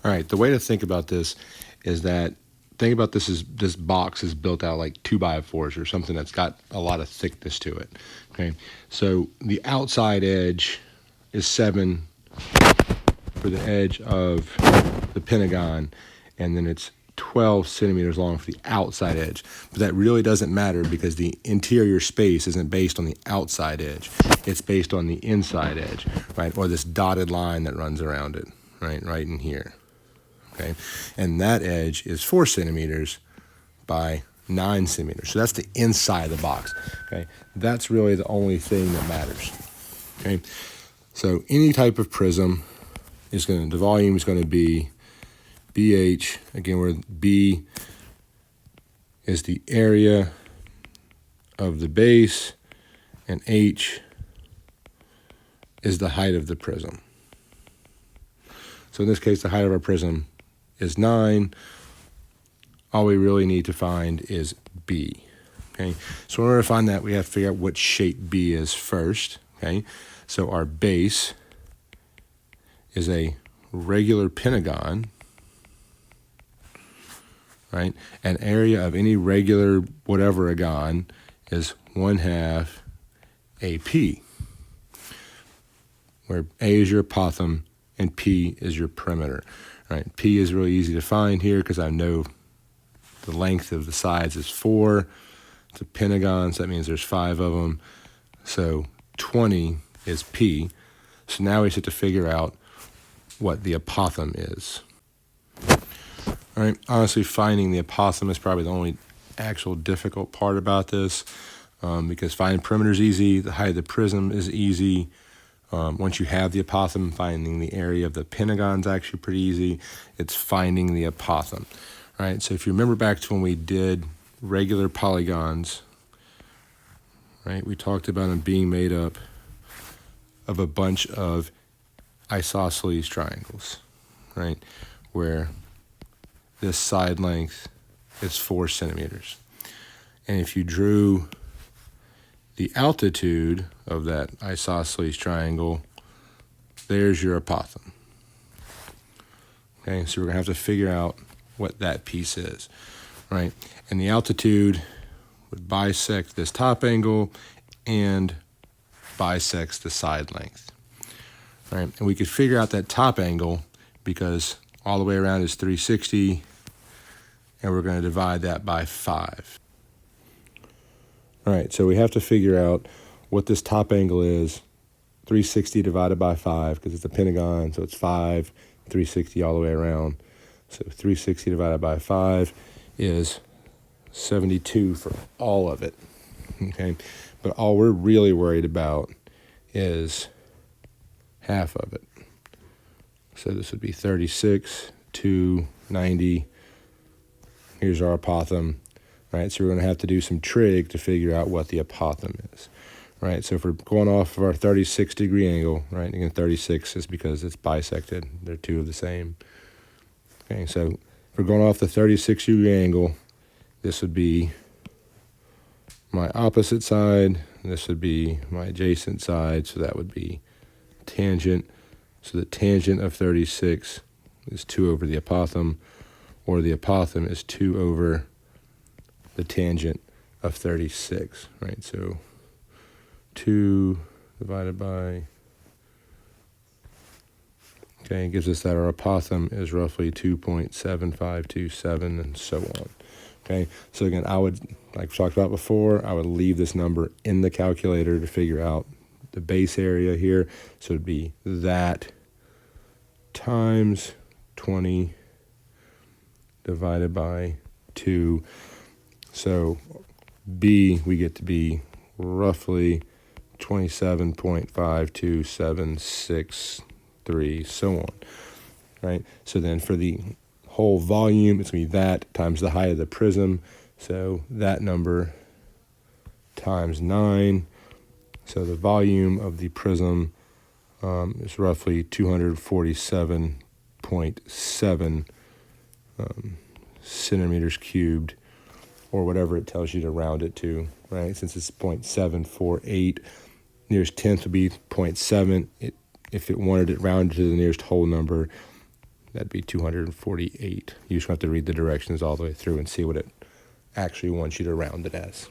All right, the way to think about this is that think about this as this box is built out like 2x4s or something that's got a lot of thickness to it. Okay, so the outside edge is 7 for the edge of the pentagon, and then it's 12 centimeters long for the outside edge. But that really doesn't matter because the interior space isn't based on the outside edge. It's based on the inside edge, right? Or this dotted line that runs around it, right in here. Okay, and that edge is 4 centimeters by 9 centimeters. So that's the inside of the box. Okay, that's really the only thing that matters. Okay, so any type of prism is the volume is going to be BH, again, where B is the area of the base and H is the height of the prism. So in this case, the height of our prism is 9. All we really need to find is B. Okay, so in order to find that, we have to figure out what shape B is first. Okay, so our base is a regular pentagon, right? An area of any regular whatever-agon is 1/2 AP, where A is your apothem and P is your perimeter, right? P is really easy to find here because I know the length of the sides is 4. It's a pentagon, so that means there's 5 of them. So 20 is P. So now we just have to figure out what the apothem is. All right, honestly, finding the apothem is probably the only actual difficult part about this, because finding perimeter is easy, the height of the prism is easy. Once you have the apothem, finding the area of the pentagon is actually pretty easy. It's finding the apothem. All right, so if you remember back to when we did regular polygons, right, we talked about them being made up of a bunch of isosceles triangles, right, where this side length is 4 centimeters. And if you drew the altitude of that isosceles triangle, there's your apothem. Okay, so we're going to have to figure out what that piece is, right? And the altitude would bisect this top angle and bisects the side length, right? And we could figure out that top angle because all the way around is 360, and we're going to divide that by 5. All right, so we have to figure out what this top angle is. 360 divided by 5, because it's a pentagon, so it's 5, 360 all the way around. So 360 divided by 5 is 72 for all of it, okay? But all we're really worried about is half of it. So this would be 36, 290. Here's our apothem, right? So we're going to have to do some trig to figure out what the apothem is, right? So if we're going off of our 36-degree angle, right? Again, 36 is because it's bisected. They're two of the same. Okay, so if we're going off the 36-degree angle, this would be my opposite side, and this would be my adjacent side, so that would be tangent. So the tangent of 36 is 2 over the apothem, or the apothem is 2 over the tangent of 36, right? So 2 divided by, okay, it gives us that our apothem is roughly 2.7527 and so on. Okay, so again, I would, like we talked about before, I would leave this number in the calculator to figure out the base area here. So it'd be that times 20 divided by 2. So B, we get to be roughly 27.52763, so on, right? So then for the whole volume, it's going to be that times the height of the prism. So that number times 9. So the volume of the prism is roughly 247.7 centimeters cubed, or whatever it tells you to round it to, right? Since it's 0.748, nearest tenth would be 0.7. If it wanted it rounded to the nearest whole number, That'd be 248. You just have to read the directions all the way through and see what it actually wants you to round it as.